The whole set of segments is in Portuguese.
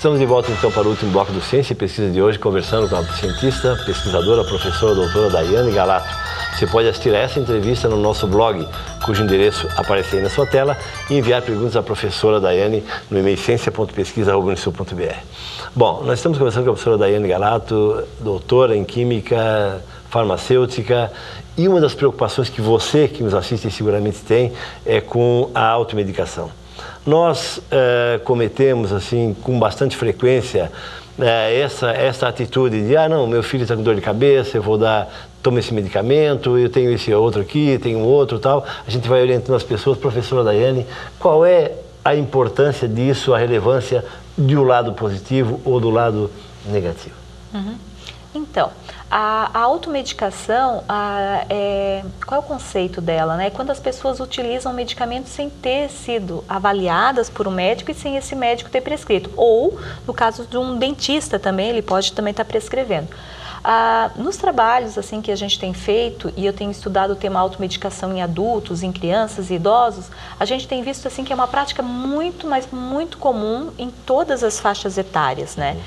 Estamos de volta então para o último bloco do Ciência e Pesquisa de hoje, conversando com a cientista, pesquisadora, professora, doutora Daiane Galato. Você pode assistir a essa entrevista no nosso blog, cujo endereço aparece aí na sua tela, e enviar perguntas à professora Daiane no e-mail ciência.pesquisa@unisul.br. Bom, nós estamos conversando com a professora Daiane Galato, doutora em Química, farmacêutica, e uma das preocupações que você que nos assiste seguramente tem é com a automedicação. Nós cometemos, assim, com bastante frequência, essa atitude de, não, meu filho está com dor de cabeça, eu vou toma esse medicamento, eu tenho esse outro aqui, tenho outro tal. A gente vai orientando as pessoas. Professora Daiane, qual é a importância disso, a relevância do lado positivo ou do lado negativo? Então, a automedicação, qual é o conceito dela, né? Quando as pessoas utilizam medicamentos sem ter sido avaliadas por um médico e sem esse médico ter prescrito. Ou, no caso de um dentista também, ele pode também estar prescrevendo. Nos trabalhos assim que a gente tem feito, e eu tenho estudado o tema automedicação em adultos, em crianças e idosos, a gente tem visto assim que é uma prática muito, mas muito comum em todas as faixas etárias, né?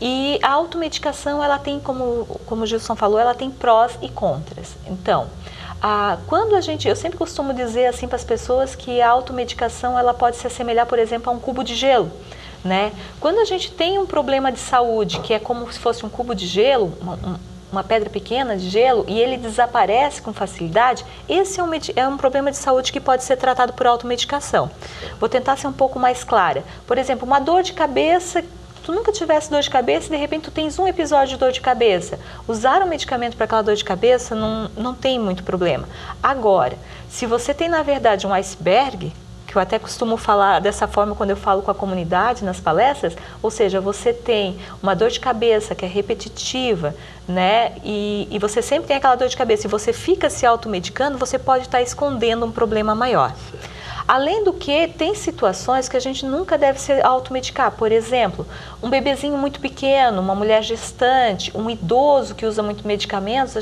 E a automedicação, ela tem, como o Gilson falou, ela tem prós e contras. Então, eu sempre costumo dizer assim para as pessoas que a automedicação, ela pode se assemelhar, por exemplo, a um cubo de gelo. Né? Quando a gente tem um problema de saúde, que é como se fosse um cubo de gelo, uma pedra pequena de gelo, e ele desaparece com facilidade, esse é um problema de saúde que pode ser tratado por automedicação. Vou tentar ser um pouco mais clara. Por exemplo, uma dor de cabeça, tu nunca tivesse dor de cabeça e de repente tu tens um episódio de dor de cabeça. Usar um medicamento para aquela dor de cabeça não tem muito problema. Agora, se você tem na verdade um iceberg, que eu até costumo falar dessa forma quando eu falo com a comunidade nas palestras, ou seja, você tem uma dor de cabeça que é repetitiva, né, e você sempre tem aquela dor de cabeça e você fica se automedicando, você pode estar escondendo um problema maior. Além do que, tem situações que a gente nunca deve se automedicar. Por exemplo, um bebezinho muito pequeno, uma mulher gestante, um idoso que usa muito medicamentos,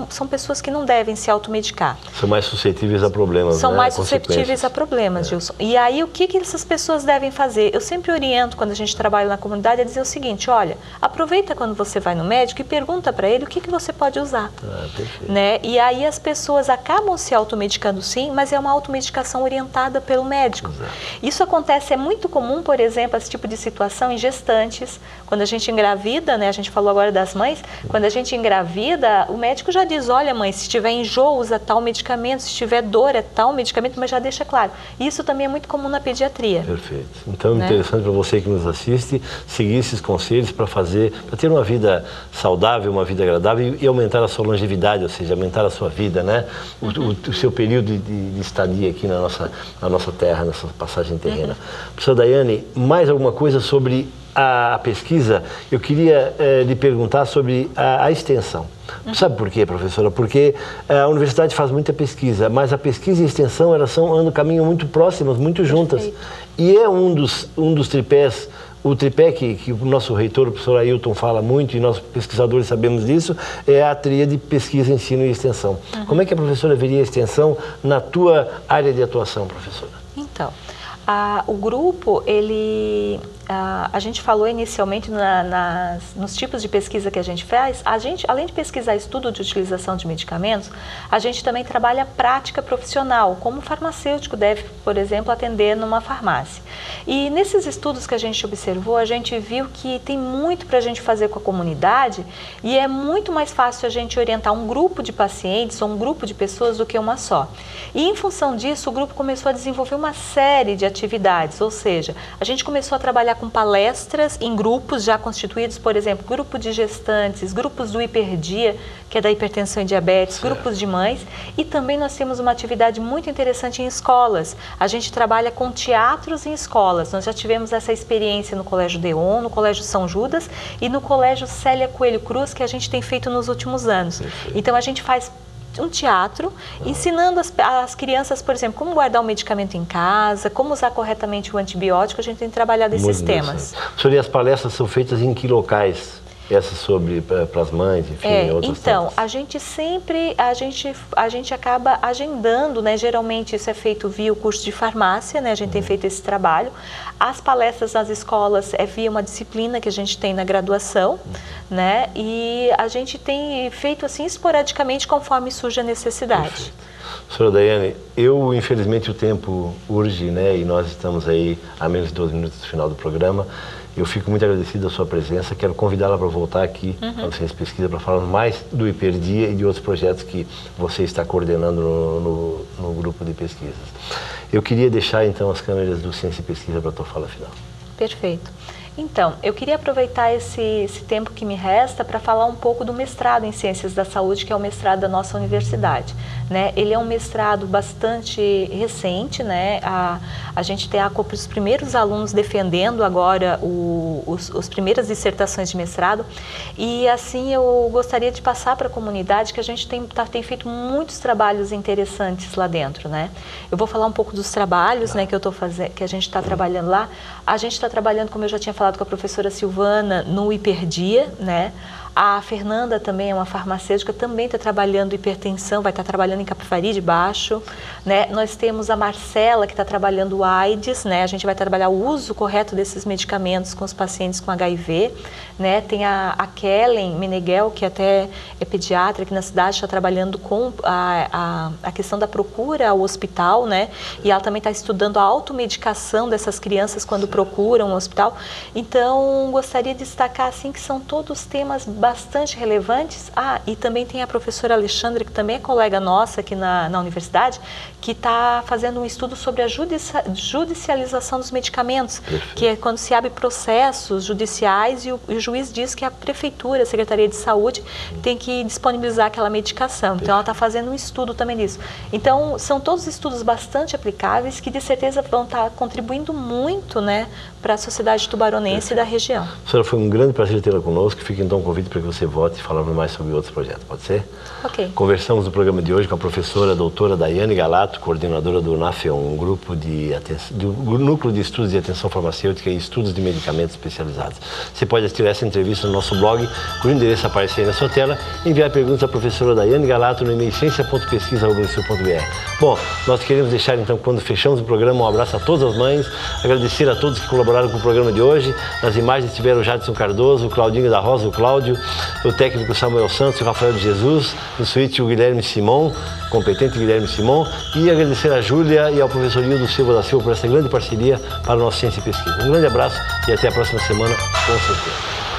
são pessoas que não devem se automedicar. São mais suscetíveis a problemas, São né? mais suscetíveis a problemas, Gilson. E aí, o que essas pessoas devem fazer? Eu sempre oriento, quando a gente trabalha na comunidade, a dizer o seguinte: olha, aproveita quando você vai no médico e pergunta para ele o que você pode usar. Né? E aí as pessoas acabam se automedicando sim, mas é uma automedicação orientada pelo médico. Isso acontece, é muito comum, por exemplo, esse tipo de situação em gestantes, quando a gente engravida, né, a gente falou agora das mães, quando a gente engravida, o médico já diz, olha mãe, se tiver enjoo, usa tal medicamento, se tiver dor, é tal medicamento, mas já deixa claro. Isso também é muito comum na pediatria. Perfeito. Então, é interessante para você que nos assiste, seguir esses conselhos para ter uma vida saudável, uma vida agradável e aumentar a sua longevidade, ou seja, aumentar a sua vida, né? O seu período de estadia aqui na nossa terra, nessa passagem terrena. Professora Daiane, mais alguma coisa sobre a pesquisa? Eu queria lhe perguntar sobre a extensão. Sabe por quê, professora? Porque a universidade faz muita pesquisa, mas a pesquisa e a extensão, elas caminham muito próximas, muito juntas. Perfeito. E é um dos tripés, o tripé que o nosso reitor, o professor Ailton, fala muito, e nós pesquisadores sabemos disso, é a tríade de pesquisa, ensino e extensão. Como é que a professora veria a extensão na tua área de atuação, professora? Então, o grupo, a gente falou inicialmente nos tipos de pesquisa que a gente faz, além de pesquisar estudo de utilização de medicamentos, a gente também trabalha prática profissional, como o farmacêutico deve, por exemplo, atender numa farmácia. E nesses estudos que a gente observou, a gente viu que tem muito para a gente fazer com a comunidade e é muito mais fácil a gente orientar um grupo de pacientes ou um grupo de pessoas do que uma só. E em função disso, o grupo começou a desenvolver uma série de atividades, ou seja, a gente começou a trabalhar com palestras em grupos já constituídos, por exemplo, grupo de gestantes, grupos do hiperdia, que é da hipertensão e diabetes, grupos de mães, e também nós temos uma atividade muito interessante em escolas. A gente trabalha com teatros em escolas. Nós já tivemos essa experiência no Colégio Deon, no Colégio São Judas e no Colégio Célia Coelho Cruz, que a gente tem feito nos últimos anos. Então a gente faz um teatro, ensinando as crianças, por exemplo, como guardar o medicamento em casa, como usar corretamente o antibiótico. A gente tem trabalhado esses temas. Professora, e as palestras são feitas em que locais? essa sobre para as mães, enfim, outras então, tantas? a gente sempre, a gente acaba agendando, né? Geralmente isso é feito via o curso de farmácia, né? A gente tem feito esse trabalho. As palestras nas escolas é via uma disciplina que a gente tem na graduação, né? E a gente tem feito assim esporadicamente conforme surge a necessidade. Perfeito. Senhora Daiane, infelizmente o tempo urge, né? E nós estamos aí a menos de 12 minutos do final do programa. Eu fico muito agradecido da sua presença. Quero convidá-la para voltar aqui ao Ciência e Pesquisa para falar mais do Hiperdia e de outros projetos que você está coordenando no grupo de pesquisas. Eu queria deixar então as câmeras do Ciência e Pesquisa para a tua fala final. Perfeito. Então, eu queria aproveitar esse tempo que me resta para falar um pouco do mestrado em Ciências da Saúde, que é o mestrado da nossa universidade, né? Ele é um mestrado bastante recente, né? A gente tem os primeiros alunos defendendo agora as primeiras dissertações de mestrado, e assim eu gostaria de passar para a comunidade que a gente tem feito muitos trabalhos interessantes lá dentro, né? Eu vou falar um pouco dos trabalhos, né, que a gente está trabalhando lá. A gente está trabalhando, como eu já tinha falado com a professora Silvana, no Hiperdia, né? A Fernanda também é uma farmacêutica, também está trabalhando hipertensão, vai estar trabalhando em Capivari de Baixo, né? Nós temos a Marcela, que está trabalhando o AIDS, né? A gente vai trabalhar o uso correto desses medicamentos com os pacientes com HIV, né? Tem a Kellen Meneghel, que até é pediatra aqui na cidade, está trabalhando com a questão da procura ao hospital, né? E ela também está estudando a automedicação dessas crianças quando procuram o hospital. Então, gostaria de destacar, assim, que são todos temas bastante relevantes. E também tem a professora Alexandra, que também é colega nossa aqui na universidade, que está fazendo um estudo sobre a judicialização dos medicamentos, que é quando se abre processos judiciais e o juiz diz que a prefeitura, a Secretaria de Saúde, tem que disponibilizar aquela medicação. Então, ela está fazendo um estudo também nisso. Então, são todos estudos bastante aplicáveis que, de certeza, vão estar contribuindo muito, né, para a sociedade tubaronense e da região. Senhora, foi um grande prazer tê-la conosco. Fica então um convite para que você volte e falarmos mais sobre outros projetos, pode ser? Ok. Conversamos no programa de hoje com a professora doutora Daiane Galato, coordenadora do NAFEON, um grupo do Núcleo de Estudos de Atenção Farmacêutica e Estudos de Medicamentos Especializados. Você pode assistir essa entrevista no nosso blog, cujo endereço aparece aí na sua tela, e enviar perguntas à professora Daiane Galato no e-mail ciência.pesquisa@unicel.br. Bom, nós queremos deixar então, quando fechamos o programa, um abraço a todas as mães, agradecer a todos que colaboraram com o programa de hoje. Nas imagens tiveram o Jadson Cardoso, o Claudinho da Rosa, o Cláudio, o técnico Samuel Santos e o Rafael de Jesus, no suíte o Guilherme Simon, competente Guilherme Simon, e agradecer a Júlia e ao professor Hildo Silva da Silva por essa grande parceria para o nosso Ciência e Pesquisa. Um grande abraço e até a próxima semana, com certeza.